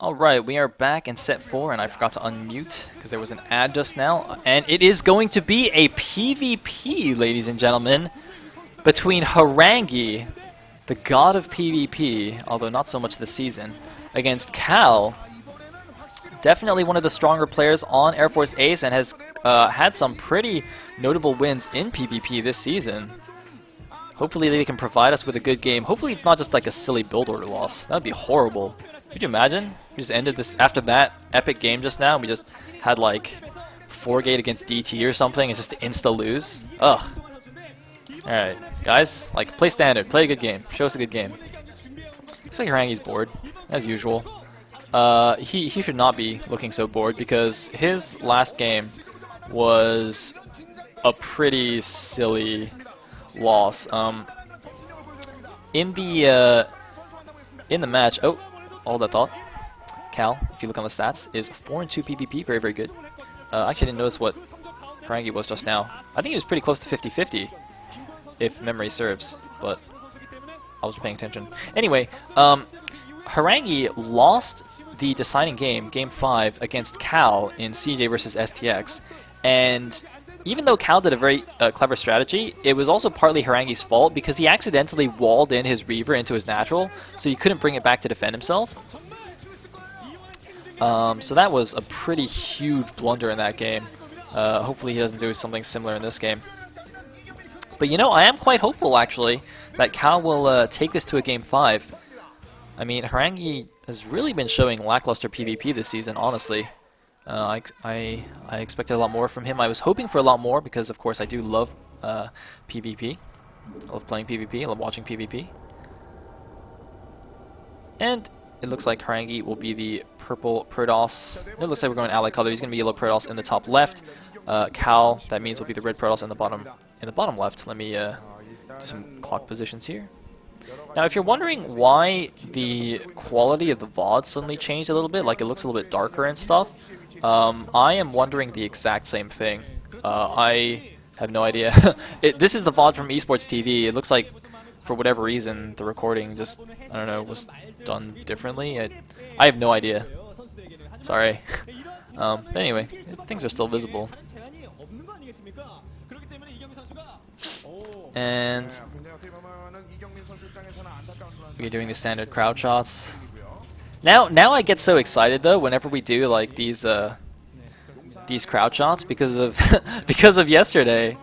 Alright, we are back in set 4, and I forgot to unmute because there was an ad just now. And it is going to be a PvP, ladies and gentlemen, between Harangi, the god of PvP, although not so much this season, against Cal, definitely one of the stronger players on Air Force Ace and has had some pretty notable wins in PvP this season. Hopefully they can provide us with a good game. Hopefully it's not just like a silly build order loss. That would be horrible. Could you imagine? We just ended this after that epic game just now. We just had like 4-gate against DT or something. It's just insta lose. Ugh. Alright, guys, like play standard, play a good game, show us a good game. Looks like Harangi's bored, as usual. He should not be looking so bored because his last game was a pretty silly loss. In the match, oh, all that thought. Cal, if you look on the stats, is 4-2 PvP, very very good. I actually didn't notice what Harangi was just now. I think he was pretty close to 50-50, if memory serves, but I was paying attention. Anyway, Harangi lost the deciding game, Game 5, against Cal in CJ versus STX, and even though Cal did a very clever strategy, it was also partly Harangi's fault because he accidentally walled in his Reaver into his natural, so he couldn't bring it back to defend himself. So that was a pretty huge blunder in that game. Hopefully he doesn't do something similar in this game. But you know, I am quite hopeful actually that Cal will take this to a Game 5. I mean, Harangi has really been showing lackluster PvP this season, honestly. I expected a lot more from him. I was hoping for a lot more because, of course, I do love PvP. I love playing PvP. I love watching PvP. And it looks like Harangi will be the purple Protoss. It looks like we're going ally color. He's going to be yellow Protoss in the top left. Cal, that means, will be the red Protoss in the bottom left. Let me do some clock positions here. Now, if you're wondering why the quality of the VOD suddenly changed a little bit, like it looks a little bit darker and stuff, I am wondering the exact same thing. I have no idea. This is the VOD from Esports TV. It looks like, for whatever reason, the recording just, I don't know, was done differently. I have no idea. Sorry. But anyway, things are still visible. And we're doing the standard crowd shots. Now I get so excited though whenever we do like these crowd shots because of because of yesterday,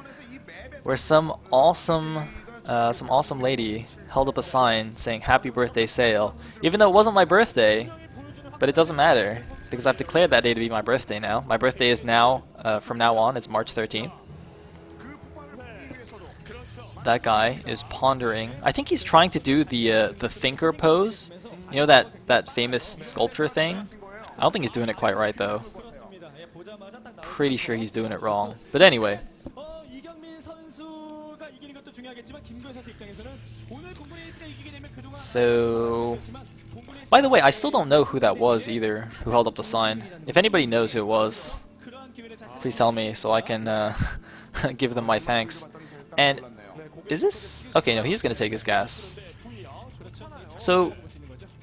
where some awesome lady held up a sign saying "Happy Birthday, Sayle," even though it wasn't my birthday, but it doesn't matter because I've declared that day to be my birthday now. My birthday is now from now on. It's March 13th. That guy is pondering. I think he's trying to do the thinker pose. You know that famous sculpture thing? I don't think he's doing it quite right though. Pretty sure he's doing it wrong. But anyway. So, by the way, I still don't know who that was either, who held up the sign. If anybody knows who it was, please tell me so I can give them my thanks. And is this... Okay, no, he's going to take his gas. So,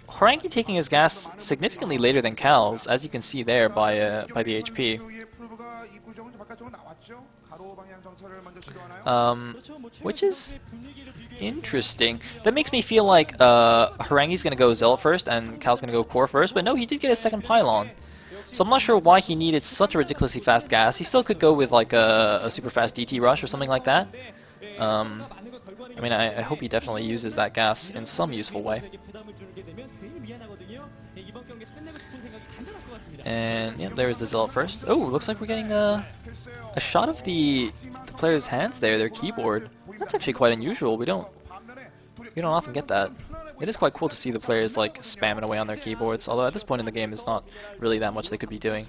Harangi taking his gas significantly later than Cal's, as you can see there by the HP. Which is interesting. That makes me feel like Harangi's going to go Zealot first and Cal's going to go Core first, but no, he did get a second pylon. So I'm not sure why he needed such a ridiculously fast gas. He still could go with like a super fast DT rush or something like that. I mean, I hope he definitely uses that gas in some useful way. And yeah, there's the Zealot first. Oh, looks like we're getting a shot of the player's hands there, their keyboard. That's actually quite unusual. We don't often get that. It is quite cool to see the players like spamming away on their keyboards, although at this point in the game there's not really that much they could be doing.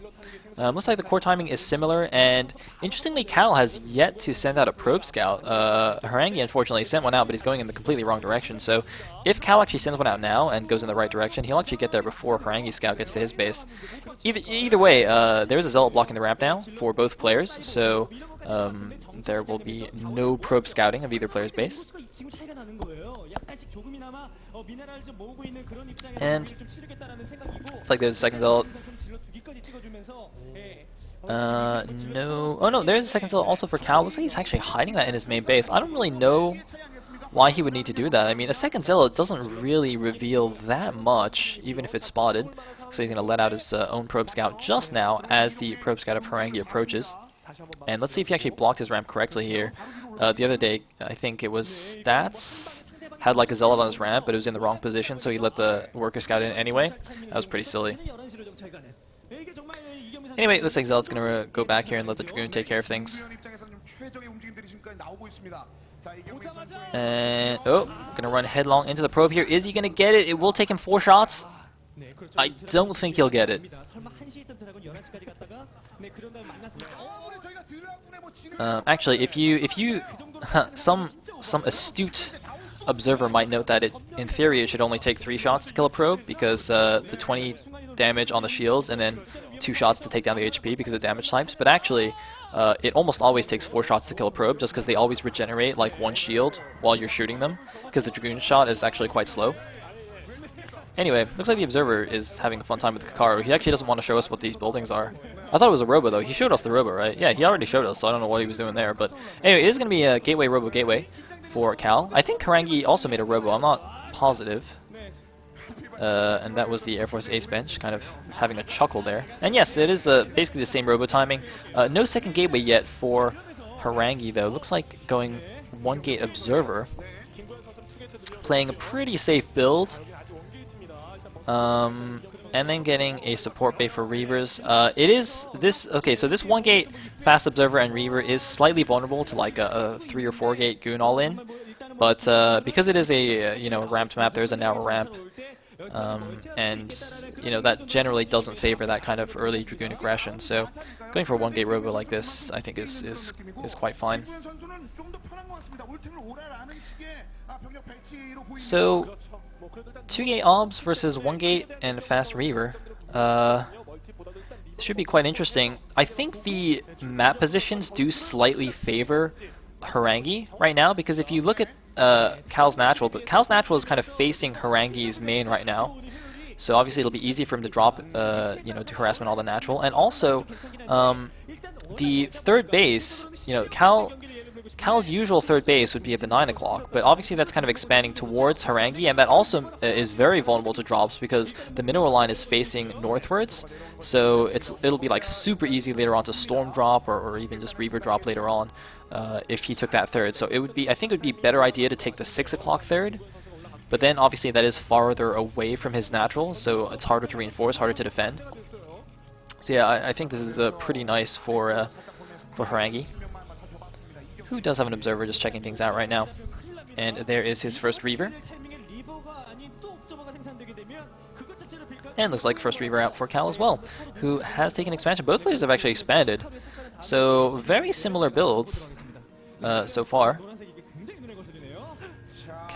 Looks like the core timing is similar, and interestingly Cal has yet to send out a probe scout. Harangi unfortunately sent one out, but he's going in the completely wrong direction, so if Cal actually sends one out now and goes in the right direction, he'll actually get there before Harangi's scout gets to his base. Either way, there's a Zealot blocking the ramp now for both players, so there will be no probe scouting of either player's base. And it's like there's a second zealot. No. Oh no, there's a second zealot also for Cal. Looks like he's actually hiding that in his main base. I don't really know why he would need to do that. I mean, a second zealot doesn't really reveal that much, even if it's spotted. So he's going to let out his own probe scout just now as the probe scout of Harangi approaches. And let's see if he actually blocked his ramp correctly here. The other day, I think it was Stats had like a zealot on his ramp, but it was in the wrong position, so he let the worker scout in anyway. That was pretty silly. Anyway, looks like Zealot's gonna go back here and let the Dragoon take care of things. And gonna run headlong into the probe here. Is he gonna get it? It will take him 4 shots. I don't think he'll get it. Actually, if you some astute observer might note that in theory it should only take 3 shots to kill a probe, because the 20 damage on the shields and then 2 shots to take down the HP because of damage types. But actually, it almost always takes 4 shots to kill a probe, just because they always regenerate like 1 shield while you're shooting them, because the Dragoon shot is actually quite slow. Anyway, looks like the observer is having a fun time with Kakaru. He actually doesn't want to show us what these buildings are. I thought it was a robo though. He showed us the robo, right? Yeah, he already showed us, so I don't know what he was doing there. But anyway, it is going to be a gateway robo gateway for Cal. I think Harangi also made a robo. I'm not positive. And that was the Air Force Ace bench, kind of having a chuckle there. And yes, it is basically the same robo timing. No second gateway yet for Harangi though. Looks like going 1 gate observer, playing a pretty safe build. And then getting a support bay for Reavers. So this 1 gate fast observer and Reaver is slightly vulnerable to like a 3 or 4 gate goon all in, but because it is a ramped map, there is a narrow ramp, and that generally doesn't favor that kind of early Dragoon aggression. So going for a 1 gate robo like this, I think is quite fine. So 2 gate obs versus 1 gate and fast Reaver. Should be quite interesting. I think the map positions do slightly favor Harangi right now, because if you look at Cal's natural, but Cal's natural is kind of facing Harangi's main right now. So obviously it'll be easy for him to drop, to harassment all the natural. And also, the third base, Cal's usual third base would be at the 9 o'clock, but obviously that's kind of expanding towards Harangi, and that also is very vulnerable to drops because the mineral line is facing northwards, so it'll be like super easy later on to storm drop or even just Reaver drop later on if he took that third. So I think it would be a better idea to take the 6 o'clock third, but then obviously that is farther away from his natural, so it's harder to reinforce, harder to defend. So yeah, I think this is pretty nice for Harangi, who does have an observer just checking things out right now. And there is his first Reaver. And looks like first Reaver out for Cal as well, who has taken expansion. Both players have actually expanded. So very similar builds so far.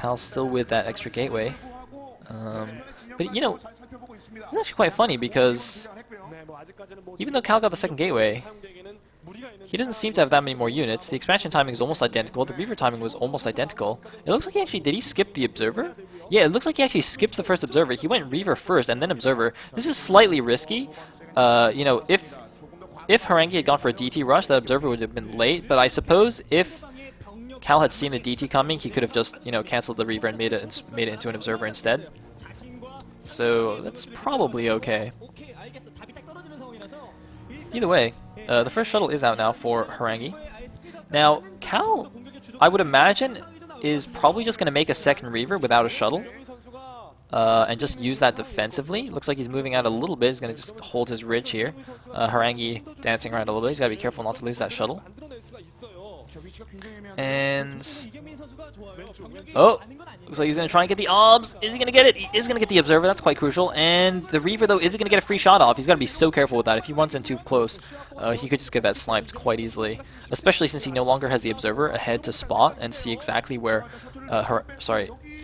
Cal's still with that extra gateway. But it's actually quite funny because even though Cal got the second gateway, he doesn't seem to have that many more units. The expansion timing is almost identical. The Reaver timing was almost identical. It looks like did he skip the Observer? Yeah, it looks like he actually skipped the first Observer. He went Reaver first and then Observer. This is slightly risky. If Harangi had gone for a DT rush, the Observer would have been late. But I suppose if Cal had seen the DT coming, he could have just canceled the Reaver and made it into an Observer instead. So that's probably okay. Either way, the first shuttle is out now for Harangi. Now, Cal, I would imagine, is probably just going to make a second Reaver without a shuttle, and just use that defensively. Looks like he's moving out a little bit. He's going to just hold his ridge here. Harangi dancing around a little bit. He's got to be careful not to lose that shuttle. And looks like he's going to try and get the obs. Is he going to get it? He is going to get the observer. That's quite crucial. And the Reaver, though, is he going to get a free shot off? He's got to be so careful with that. If he runs in too close, he could just get that sniped quite easily. Especially since he no longer has the observer ahead to spot and see exactly where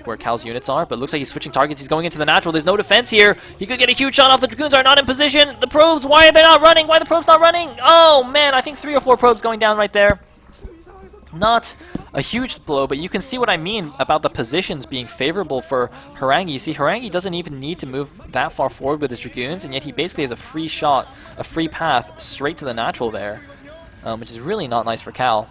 where Cal's units are. But it looks like he's switching targets. He's going into the natural. There's no defense here. He could get a huge shot off. The Dragoons are not in position. The probes, why are they not running? Why are the probes not running? Oh man, I think 3 or 4 probes going down right there. Not a huge blow, but you can see what I mean about the positions being favorable for Harangi. You see, Harangi doesn't even need to move that far forward with his Dragoons, and yet he basically has a free shot, a free path straight to the natural there, which is really not nice for Cal.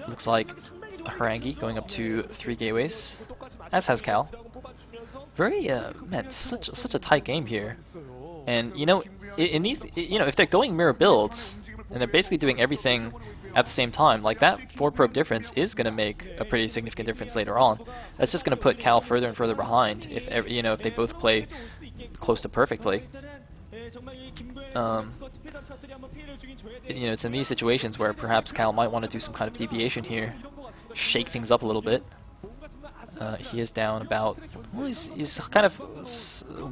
Looks like Harangi going up to 3 gateways, as has Cal. Very, man, such a tight game here. And, you know, in these, you know, if they're going mirror builds, and they're basically doing everything at the same time, like that 4 probe difference is going to make a pretty significant difference later on. That's just going to put Cal further and further behind if you know, if they both play close to perfectly. You know, it's in these situations where perhaps Cal might want to do some kind of deviation here, shake things up a little bit. He is down about, well, he's kind of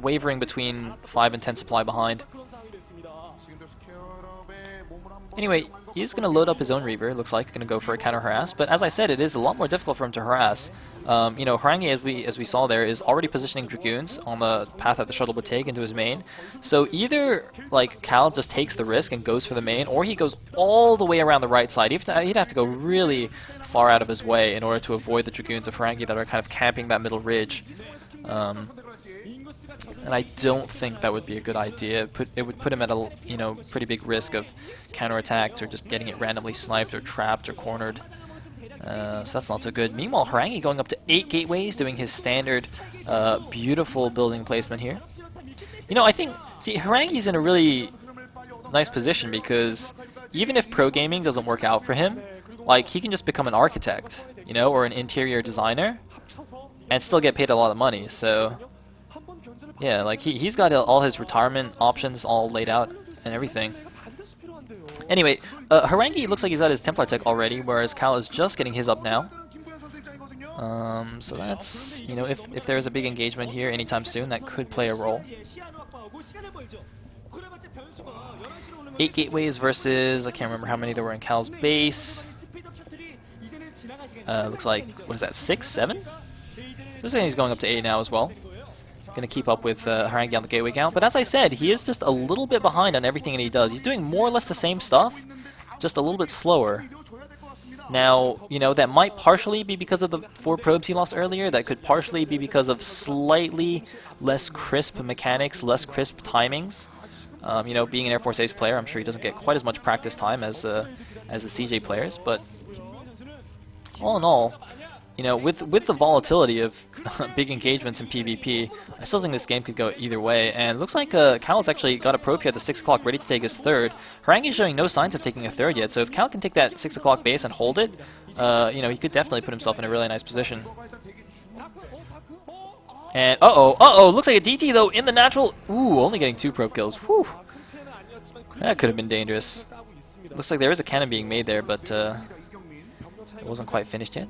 wavering between 5 and 10 supply behind. Anyway, he's going to load up his own Reaver, looks like, going to go for a counter harass, but as I said, it is a lot more difficult for him to harass. You know, Harangi, as we saw there, is already positioning Dragoons on the path that the shuttle would take into his main. So either, like, Cal just takes the risk and goes for the main, or he goes all the way around the right side. He'd have to go really far out of his way in order to avoid the Dragoons of Harangi that are kind of camping that middle ridge. And I don't think that would be a good idea. It would put him at a, you know, pretty big risk of counterattacks or just getting it randomly sniped or trapped or cornered. So that's not so good. Meanwhile, Harangi going up to 8 gateways, doing his standard beautiful building placement here. You know, I think, see, Harangi's in a really nice position because even if pro gaming doesn't work out for him, like, he can just become an architect, you know, or an interior designer, and still get paid a lot of money. So yeah, like he's got all his retirement options all laid out and everything. Anyway, Harangi looks like he's got his Templar tech already, whereas Cal is just getting his up now. So that's, you know, if there's a big engagement here anytime soon, that could play a role. 8 gateways versus, I can't remember how many there were in Cal's base. Looks like, what is that, 6, 7? Looks like he's going up to 8 now as well. Going to keep up with Harangi on the gateway count, but as I said, he is just a little bit behind on everything that he does. He's doing more or less the same stuff, just a little bit slower. Now, you know, that might partially be because of the 4 probes he lost earlier. That could partially be because of slightly less crisp mechanics, less crisp timings. You know, being an Air Force Ace player, I'm sure he doesn't get quite as much practice time as the CJ players, but all in all, you know, with the volatility of big engagements in PvP, I still think this game could go either way. And it looks like Cal's actually got a probe here at the 6 o'clock ready to take his third. Harangi's showing no signs of taking a third yet, so if Cal can take that 6 o'clock base and hold it, you know, he could definitely put himself in a really nice position. And looks like a DT though in the natural. Ooh, only getting 2 probe kills. Whew. That could have been dangerous. Looks like there is a cannon being made there, but it wasn't quite finished yet.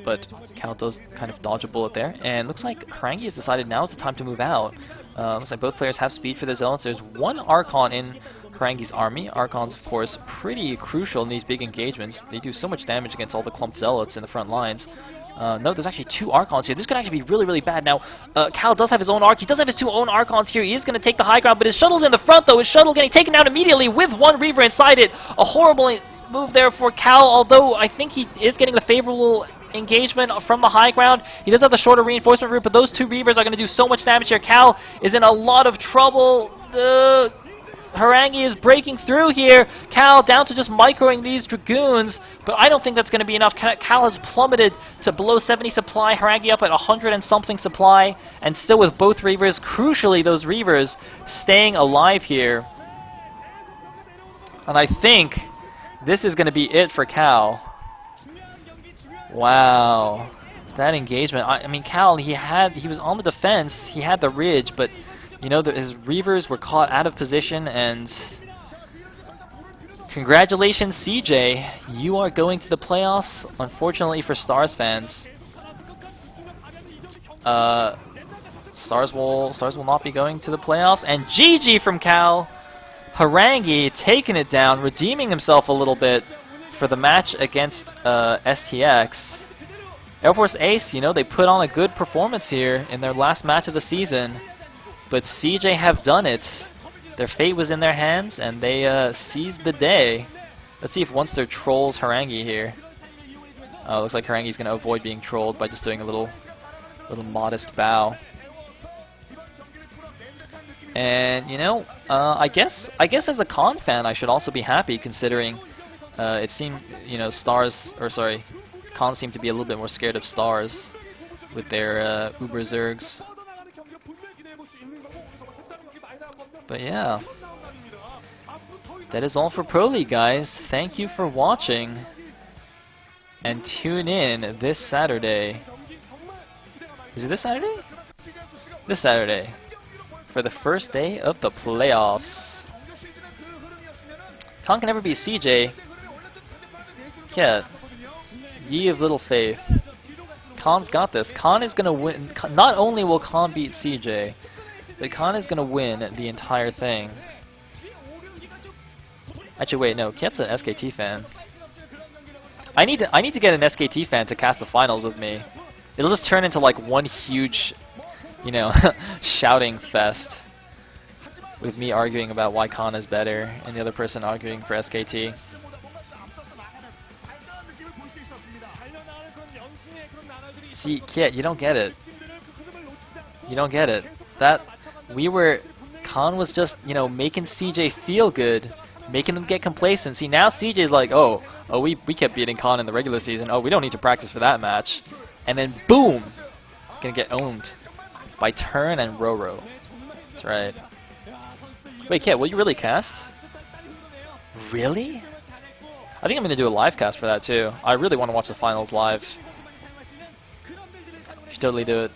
But Cal does kind of dodge a bullet there, and looks like Harangi has decided now is the time to move out. Looks like both players have speed for their zones. There's 1 Archon in Harangi's army. Archon's, of course, pretty crucial in these big engagements. They do so much damage against all the clumped zealots in the front lines. No, there's actually 2 Archons here. This could actually be really, really bad. Now, Cal does have his own Arch. He does have his 2 own Archons here. He is going to take the high ground, but his shuttle's in the front, though. His shuttle getting taken down immediately with 1 Reaver inside it. A horrible move there for Cal, although I think he is getting the favorable engagement from the high ground. He does have the shorter reinforcement route, but those 2 Reavers are going to do so much damage here. Cal is in a lot of trouble. Harangi is breaking through here. Cal down to just microing these Dragoons, but I don't think that's going to be enough. Cal has plummeted to below 70 supply. Harangi up at 100 and something supply, and still with both Reavers. Crucially, those Reavers staying alive here. And I think this is going to be it for Cal. Wow, that engagement. I mean, Cal, he was on the defense. He had the ridge, but you know, his Reavers were caught out of position. And congratulations, CJ. You are going to the playoffs. Unfortunately for Stars fans, Stars will not be going to the playoffs. And GG from Cal. Harangi taking it down, redeeming himself a little bit for the match against STX. Air Force Ace, you know, they put on a good performance here in their last match of the season, but CJ have done it. Their fate was in their hands, and they seized the day. Let's see if Onster trolls Harangi here. Oh, looks like Harangi's going to avoid being trolled by just doing a little modest bow. And you know, I guess as a Khan fan, I should also be happy considering it seemed, you know, Khans seem to be a little bit more scared of stars with their Uber Zergs. But yeah, that is all for Pro League, guys. Thank you for watching, and tune in this Saturday. Is it this Saturday? This Saturday, for the first day of the playoffs. Khan can never beat CJ. Yeah, ye of little faith. Khan's got this. Khan is gonna win. Not only will Khan beat CJ, but Khan is gonna win the entire thing. Actually, wait, no. Kiet's an SKT fan. I need to get an SKT fan to cast the finals with me. It'll just turn into like one huge, you know, shouting fest with me arguing about why Khan is better and the other person arguing for SKT. See, Kiet, you don't get it. You don't get it. Khan was just, you know, making CJ feel good, making them get complacent. See, now CJ's like, oh, we kept beating Khan in the regular season. Oh, we don't need to practice for that match. And then boom, gonna get owned by Turn and Roro. That's right. Wait, Kiet, will you really cast? Really? I think I'm gonna do a live cast for that too. I really want to watch the finals live. Should totally do it.